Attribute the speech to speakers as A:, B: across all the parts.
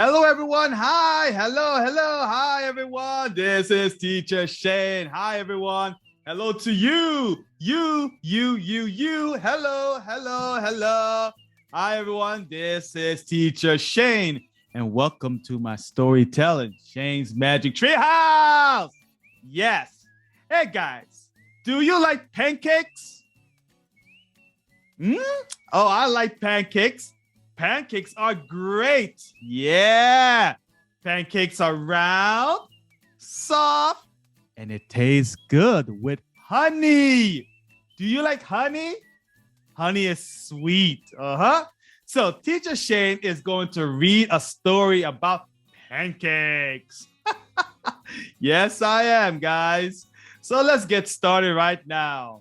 A: Hello, everyone. Hi. Hello. Hi, everyone. This is Teacher Shane. Hi, everyone. Hello to you. You. Hello. Hi, everyone. This is Teacher Shane, and welcome to my storytelling, Shane's Magic Treehouse. Yes. Hey, guys. Do you like pancakes? Oh, I like pancakes. Pancakes are great. Yeah. Pancakes are round, soft, and it tastes good with honey. Do you like honey? Honey is sweet. So Teacher Shane is going to read a story about pancakes. Yes, I am, guys. So let's get started right now.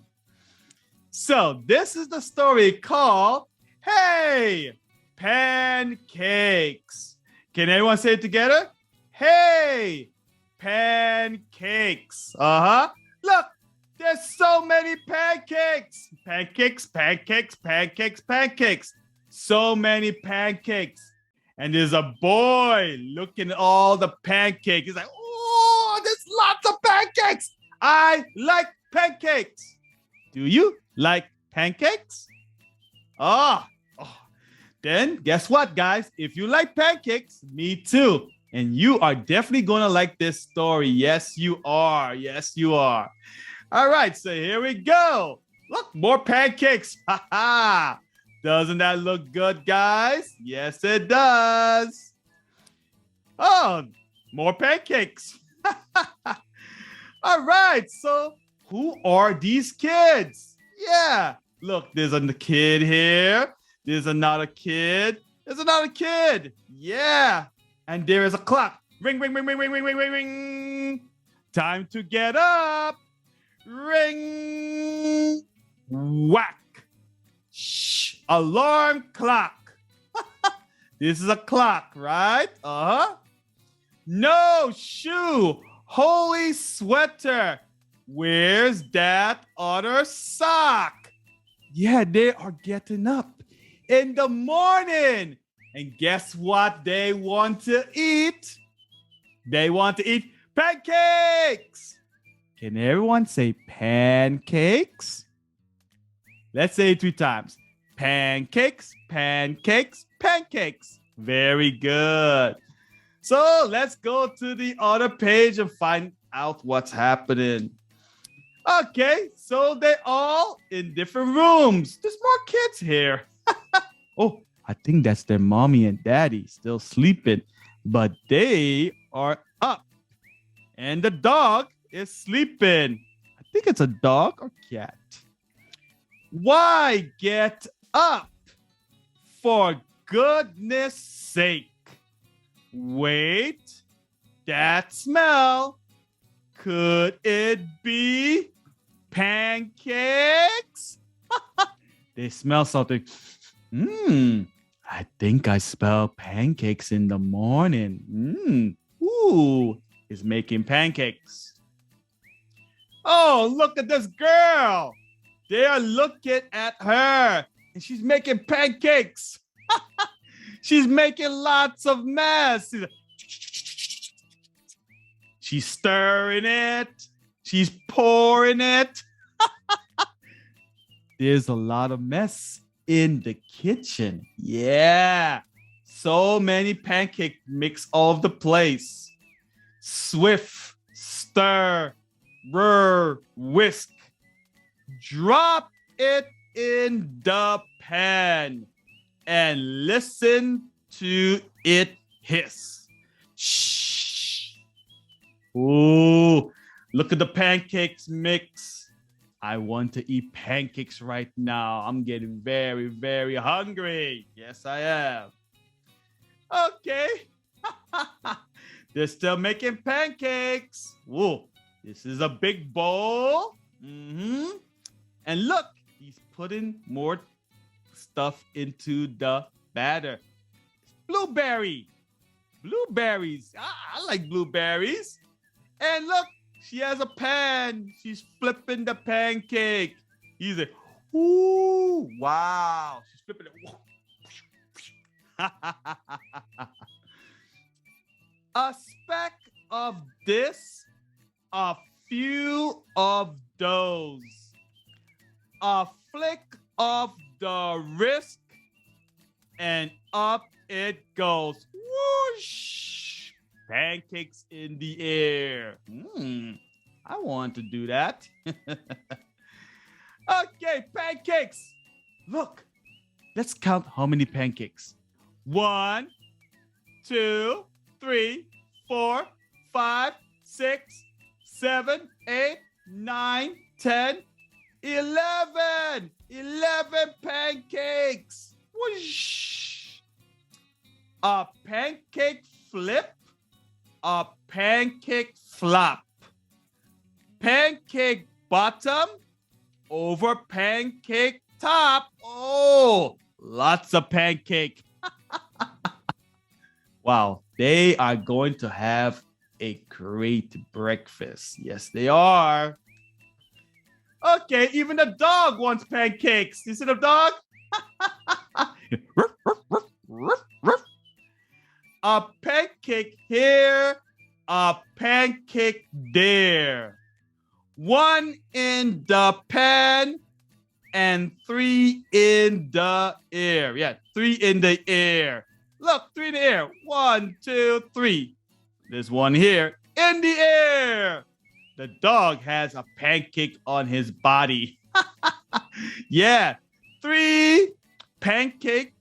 A: So this is the story called Hey, Pancakes. Can everyone say it together? Hey, pancakes. Look, there's so many pancakes. Pancakes. So many pancakes. And there's a boy looking at all the pancakes. He's like, oh, there's lots of pancakes. I like pancakes. Do you like pancakes? Then guess what, guys? If you like pancakes, me too. And you are definitely going to like this story. Yes, you are. All right, so here we go. Look, more pancakes. Doesn't that look good, guys? Yes, it does. Oh, more pancakes. All right, so who are these kids? Yeah, look, there's a kid here. There's another kid. Yeah, and there is a clock. Ring. Time to get up. Ring. Whack. Shh. Alarm clock. This is a clock, right? No shoe. Holy sweater. Where's that other sock? Yeah, they are getting up in the morning. And guess what they want to eat? They want to eat pancakes. Can everyone say pancakes? Let's say it 3 times. Pancakes. Very good. So let's go to the other page and find out what's happening. Okay, so they're all in different rooms. There's more kids here. Oh, I think that's their mommy and daddy still sleeping, but they are up. And the dog is sleeping. I think it's a dog or cat. Why get up? For goodness sake. Wait, that smell. Could it be pancakes? They smell something. I think I smell pancakes in the morning. Who is making pancakes? Oh, look at this girl. They are looking at her and she's making pancakes. She's making lots of mess. She's stirring it. She's pouring it. There's a lot of mess in the kitchen. Yeah. So many pancake mix all over the place. Swift, stir, whisk. Drop it in the pan and listen to it hiss. Shh. Ooh, look at the pancakes mix. I want to eat pancakes right now. I'm getting very, very hungry. Yes, I am. Okay. They're still making pancakes. Whoa, this is a big bowl. And look, he's putting more stuff into the batter. Blueberries. I like blueberries. And look, she has a pan. She's flipping the pancake. He's like, ooh, wow. She's flipping it. A speck of this, a few of those. A flick of the wrist, and up it goes. Whoosh! Pancakes in the air. I want to do that. Okay, pancakes. Look, let's count how many pancakes. 1, 2, 3, 4, 5, 6, 7, 8, 9, 10, 11. 11 pancakes. Whoosh. A pancake flip, a pancake flop. Pancake bottom over pancake top. Oh, lots of pancake. Wow, they are going to have a great breakfast. Yes, they are. Okay, even the dog wants pancakes. You see the dog? A pancake here, a pancake there. 1 in the pan and 3 in the air. Yeah, 3 in the air. Look, 3 in the air. 1, 2, 3. There's 1 here in the air. The dog has a pancake on his body. Yeah, 3 pancake.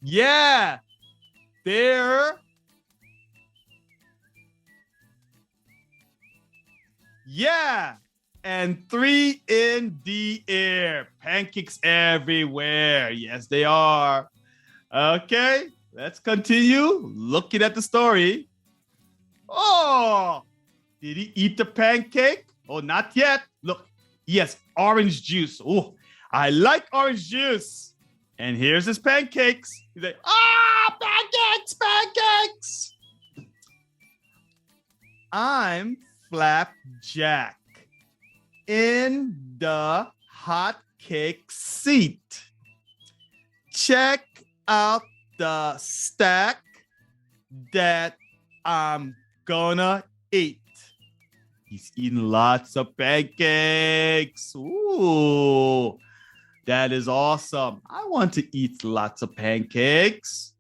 A: Yeah, there. Yeah, and 3 in the air. Pancakes everywhere. Yes, they are. Okay, let's continue looking at the story. Oh, did he eat the pancake? Oh, not yet. Look, yes, orange juice. Oh, I like orange juice. And here's his pancakes. He's like, pancakes, pancakes. I'm Flapjack in the hot cake seat. Check out the stack that I'm gonna eat. He's eating lots of pancakes. Ooh, that is awesome. I want to eat lots of pancakes.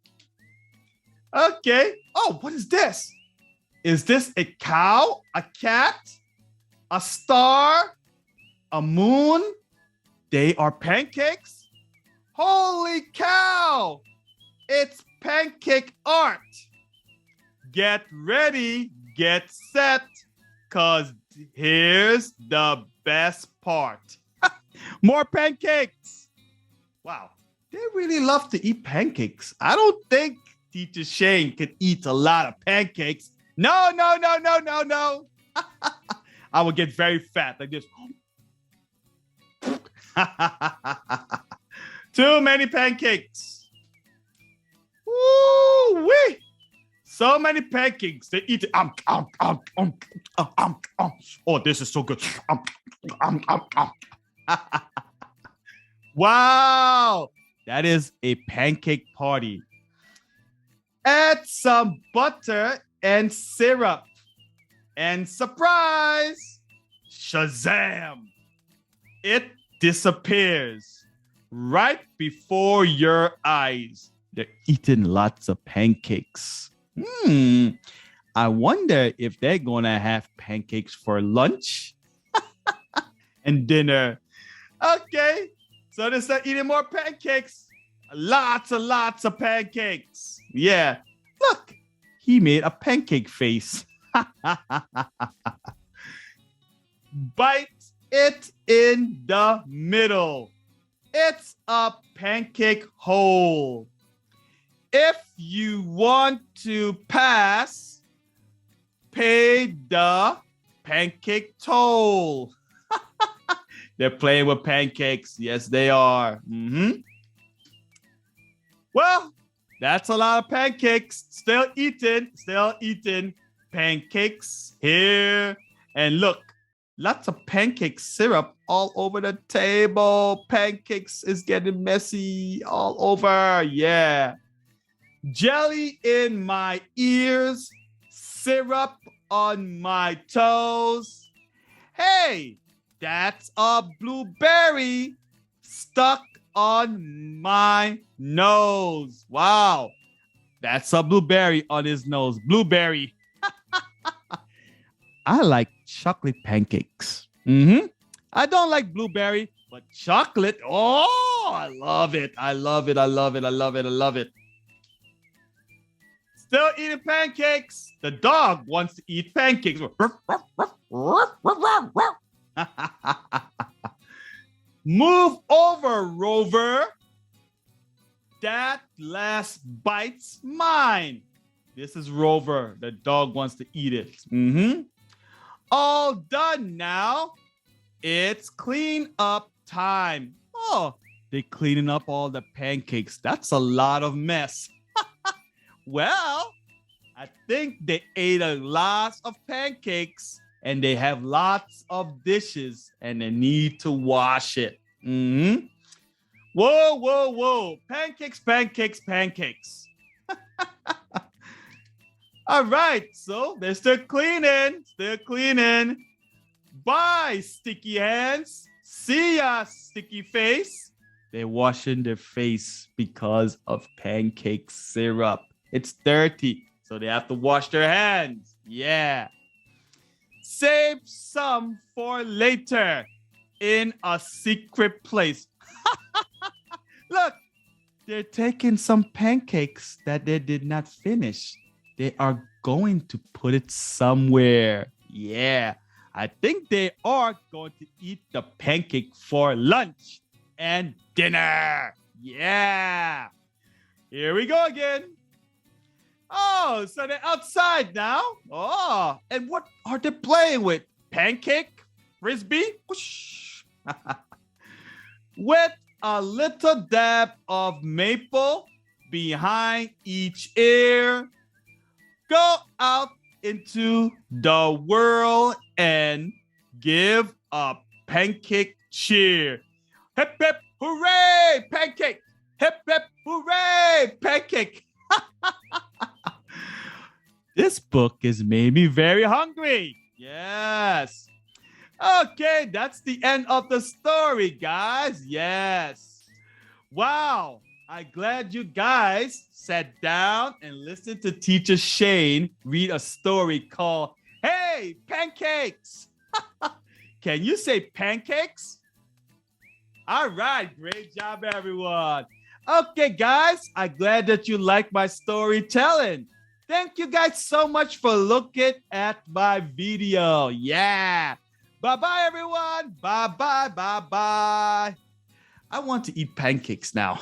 A: Okay. Oh, what is this? Is this a cow, a cat, a star, a moon? They are pancakes? Holy cow! It's pancake art. Get ready, get set, because here's the best part. More pancakes. Wow, they really love to eat pancakes. I don't think Teacher Shane could eat a lot of pancakes. No, no, no, no, no, no. I will get very fat like this. Too many pancakes. Woo-wee. So many pancakes. They eat it. Oh, this is so good. Wow. That is a pancake party. Add some butter and syrup. And surprise, Shazam! It disappears right before your eyes. They're eating lots of pancakes. I wonder if they're gonna have pancakes for lunch and dinner. Okay, so they start eating more pancakes. Lots and lots of pancakes. Yeah, look, he made a pancake face. Bite it in the middle. It's a pancake hole. If you want to pass, pay the pancake toll. They're playing with pancakes. Yes, they are. Well, that's a lot of pancakes. Still eating pancakes here. And look, lots of pancake syrup all over the table. Pancakes is getting messy all over. Yeah. jelly in my ears, syrup on my toes. Hey, that's a blueberry stuck on my nose. Wow, that's a blueberry on his nose. Blueberry. I like chocolate pancakes. I don't like blueberry, but chocolate. Oh, I love it. I love it. I love it. I love it. I love it. Still eating pancakes. The dog wants to eat pancakes. Move over, Rover. That last bite's mine. This is Rover. The dog wants to eat it. All done now. It's clean up time. Oh, they're cleaning up all the pancakes. That's a lot of mess. Well, I think they ate a lot of pancakes and they have lots of dishes and they need to wash it. Whoa, whoa, whoa. Pancakes, pancakes, pancakes. All right, so they're still cleaning, Bye, sticky hands. See ya, sticky face. They're washing their face because of pancake syrup. It's dirty, so they have to wash their hands. Yeah. Save some for later in a secret place. Look, they're taking some pancakes that they did not finish. They are going to put it somewhere. Yeah, I think they are going to eat the pancake for lunch and dinner. Yeah. Here we go again. Oh, so they're outside now. Oh, and what are they playing with? Pancake? Frisbee? Whoosh. With a little dab of maple behind each ear. Go out into the world and give a pancake cheer. Hip, hip, hooray, pancake. Hip, hip, hooray, pancake. This book has made me very hungry. Yes. Okay, that's the end of the story, guys. Yes. Wow. I'm glad you guys sat down and listened to Teacher Shane read a story called Hey, Pancakes. Can you say pancakes? All right, great job, everyone. Okay, guys, I'm glad that you liked my storytelling. Thank you guys so much for looking at my video. Yeah. Bye-bye, everyone. Bye-bye, bye-bye. I want to eat pancakes now.